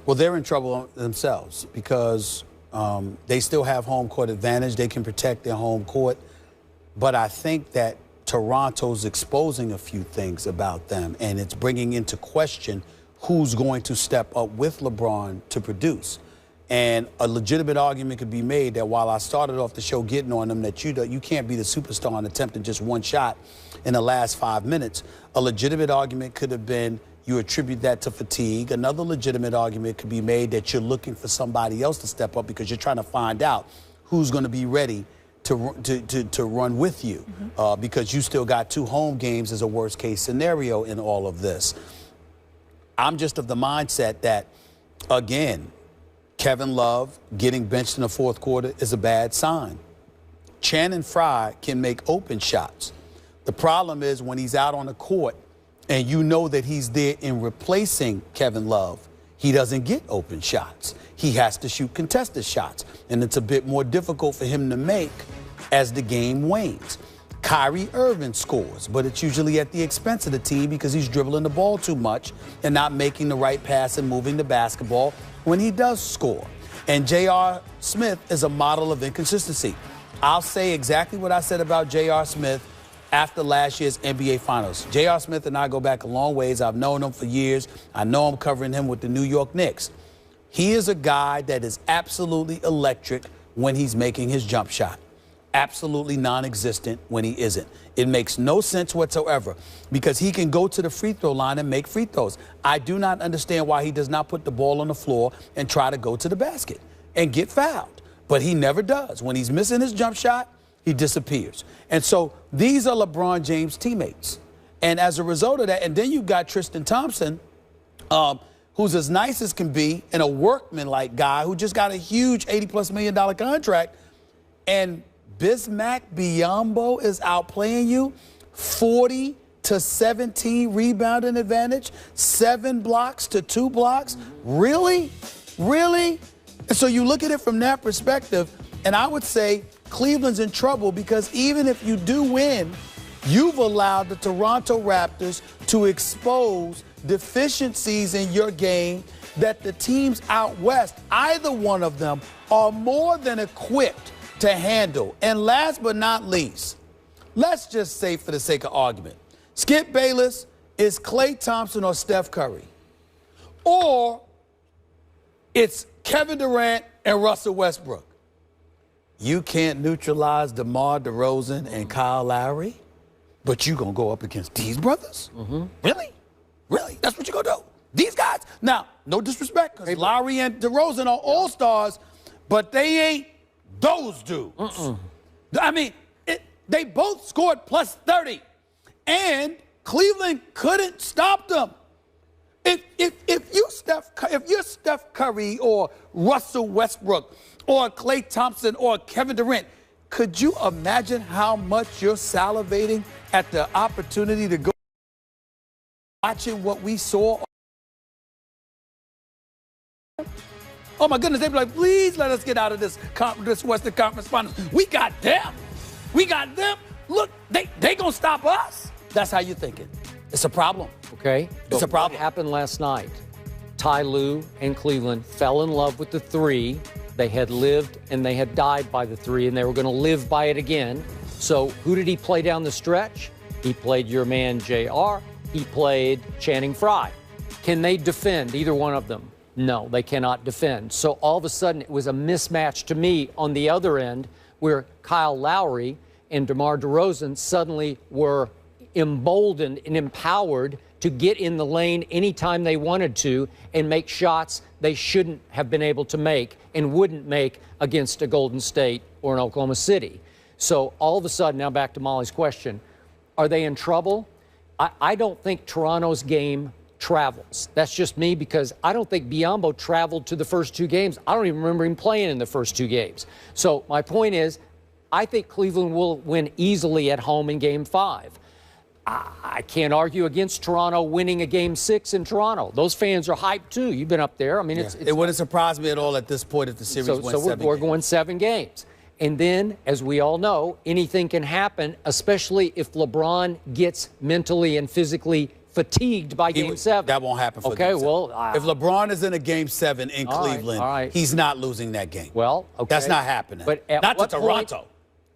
Well, they're in trouble themselves because they still have home court advantage. They can protect their home court. But I think that Toronto's exposing a few things about them, and it's bringing into question who's going to step up with LeBron to produce. And a legitimate argument could be made that while I started off the show getting on them that you can't be the superstar and attempting just one shot in the last 5 minutes, a legitimate argument could have been you attribute that to fatigue. Another legitimate argument could be made that you're looking for somebody else to step up because you're trying to find out who's going to be ready to run with you, because you still got 2 home games as a worst-case scenario in all of this. I'm just of the mindset that, again, Kevin Love getting benched in the fourth quarter is a bad sign. Channing Frye can make open shots. The problem is when he's out on the court and you know that he's there in replacing Kevin Love, he doesn't get open shots. He has to shoot contested shots, and it's a bit more difficult for him to make as the game wanes. Kyrie Irving scores, but it's usually at the expense of the team because he's dribbling the ball too much and not making the right pass and moving the basketball when he does score. And J.R. Smith is a model of inconsistency. I'll say exactly what I said about J.R. Smith after last year's NBA Finals. J.R. Smith and I go back a long ways. I've known him for years. I know I'm covering him with the New York Knicks. He is a guy that is absolutely electric when he's making his jump shot. Absolutely non-existent when he isn't. It makes no sense whatsoever because he can go to the free throw line and make free throws. I do not understand why he does not put the ball on the floor and try to go to the basket and get fouled. But he never does. When he's missing his jump shot, he disappears. And so these are LeBron James' teammates. And as a result of that, and then you've got Tristan Thompson, who's as nice as can be and a workman-like guy who just got a huge $80+ million contract. And Bismack Biyombo is outplaying you, 40-17 rebounding advantage, 7 blocks to 2 blocks. Really? Really? And so you look at it from that perspective, and I would say Cleveland's in trouble because even if you do win, you've allowed the Toronto Raptors to expose deficiencies in your game that the teams out west, either one of them, are more than equipped to handle. And last but not least, let's just say for the sake of argument, Skip Bayless is Klay Thompson or Steph Curry. Or it's Kevin Durant and Russell Westbrook. You can't neutralize DeMar DeRozan and Kyle Lowry, but you're going to go up against these brothers? Really? Really? That's what you're going to do? These guys? Now, no disrespect, because Lowry and DeRozan are all-stars, but they ain't those dudes. I mean, they both scored plus 30, and Cleveland couldn't stop them. If you're Steph Curry or Russell Westbrook or Klay Thompson or Kevin Durant, could you imagine how much you're salivating at the opportunity to go watching what we saw? Oh, my goodness, they'd be like, please let us get out of this Western Conference Finals. We got them. We got them. Look, they going to stop us. That's how you're thinking. It's a problem. Okay. It's a problem. What happened last night? Ty Lue and Cleveland fell in love with the 3. They had lived and they had died by the 3, and they were going to live by it again. So who did he play down the stretch? He played your man, JR. He played Channing Frye. Can they defend either one of them? No, they cannot defend. So all of a sudden, it was a mismatch to me on the other end where Kyle Lowry and DeMar DeRozan suddenly were emboldened and empowered to get in the lane anytime they wanted to and make shots they shouldn't have been able to make and wouldn't make against a Golden State or an Oklahoma City. So all of a sudden, now back to Molly's question, are they in trouble? I don't think Toronto's game travels. That's just me because I don't think Biyombo traveled to the first 2 games. I don't even remember him playing in the first 2 games. So my point is, I think Cleveland will win easily at home in Game 5. I can't argue against Toronto winning a Game 6 in Toronto. Those fans are hyped too. You've been up there. I mean, it wouldn't surprise me at all at this point if the series went 7 games. So we're going 7 games. And then, as we all know, anything can happen, especially if LeBron gets mentally and physically fatigued by Game 7. That won't happen for Okay, Game 7. well... if LeBron is in a Game 7 in Cleveland, he's not losing that game. Well, okay. That's not happening. But not to Toronto.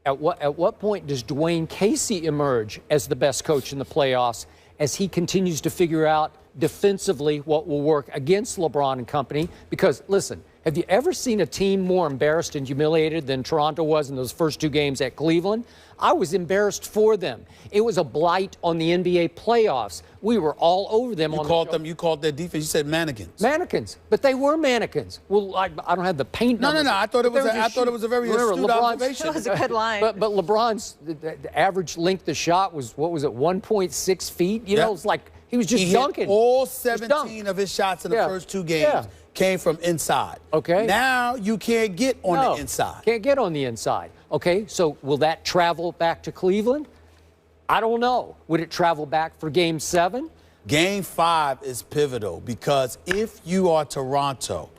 At what point does Dwayne Casey emerge as the best coach in the playoffs as he continues to figure out defensively what will work against LeBron and company? Because, listen, have you ever seen a team more embarrassed and humiliated than Toronto was in those first 2 games at Cleveland? I was embarrassed for them. It was a blight on the NBA playoffs. We were all over them. You called their defense. You said mannequins. Mannequins, but they were mannequins. Well, I don't have the paint numbers. No. I thought it was a very astute observation. That was a good line. But LeBron's the average length of shot was, what was it, 1.6 feet? You know, it's like he was just dunking. All 17 of his shots in the first 2 games came from inside. Okay. Now you can't get on the inside. Can't get on the inside. Okay, so will that travel back to Cleveland? I don't know. Would it travel back for Game 7? Game 5 is pivotal because if you are Toronto,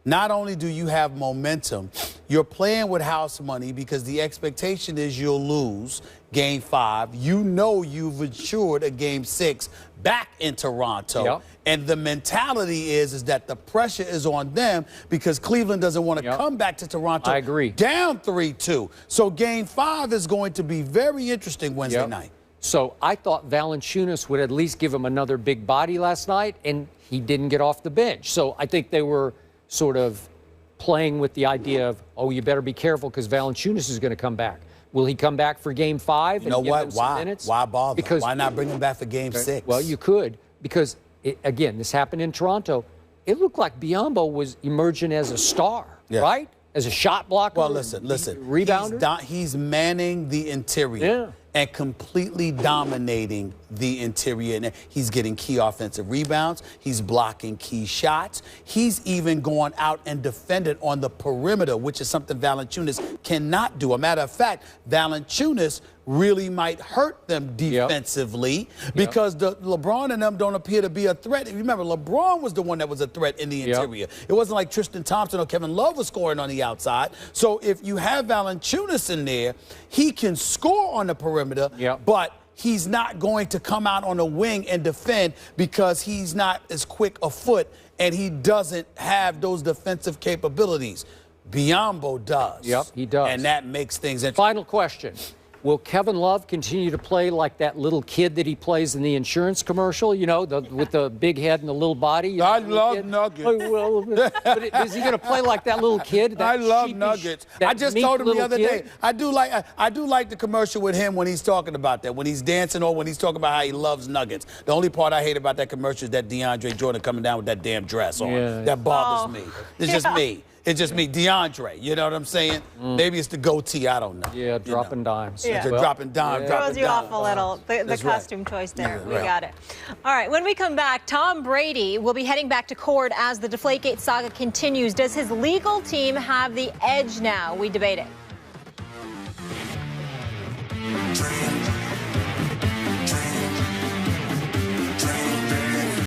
not only do you have momentum, you're playing with house money because the expectation is you'll lose Game 5. You know you've insured a Game 6 back in Toronto. Yep. And the mentality is that the pressure is on them because Cleveland doesn't want to come back to Toronto. I agree. Down 3-2. So Game 5 is going to be very interesting Wednesday night. So I thought Valanciunas would at least give him another big body last night, and he didn't get off the bench. So I think they were sort of playing with the idea of, oh, you better be careful because Valanciunas is going to come back. Will he come back for Game 5? You know what? Why bother? Because, why not bring him back for Game 6? Well, you could because, again, this happened in Toronto. It looked like Biyombo was emerging as a star, right? As a shot blocker. Well, listen. Rebounder. He's manning the interior and completely dominating the interior. And he's getting key offensive rebounds. He's blocking key shots. He's even going out and defended on the perimeter, which is something Valanciunas cannot do. A matter of fact, Valanciunas really might hurt them defensively because the LeBron and them don't appear to be a threat. Remember, LeBron was the one that was a threat in the interior. It wasn't like Tristan Thompson or Kevin Love was scoring on the outside. So if you have Valanciunas in there, he can score on the perimeter, but he's not going to come out on a wing and defend because he's not as quick a foot and he doesn't have those defensive capabilities. Biyombo does. Yep, he does. And that makes things interesting. Final question. Will Kevin Love continue to play like that little kid that he plays in the insurance commercial, you know, with the big head and the little body? I love Nuggets. But is he going to play like that little kid? I love Nuggets. I just told him the other day, I do like the commercial with him when he's talking about that, when he's dancing or when he's talking about how he loves Nuggets. The only part I hate about that commercial is that DeAndre Jordan coming down with that damn dress on. That bothers me. It's just me. It's just me, DeAndre. You know what I'm saying? Maybe it's the goatee. I don't know. Yeah, dropping dimes. Yeah. Dropping dimes. Throws you off a little. The costume choice there. We got it. All right. When we come back, Tom Brady will be heading back to court as the Deflategate saga continues. Does his legal team have the edge now? We debate it.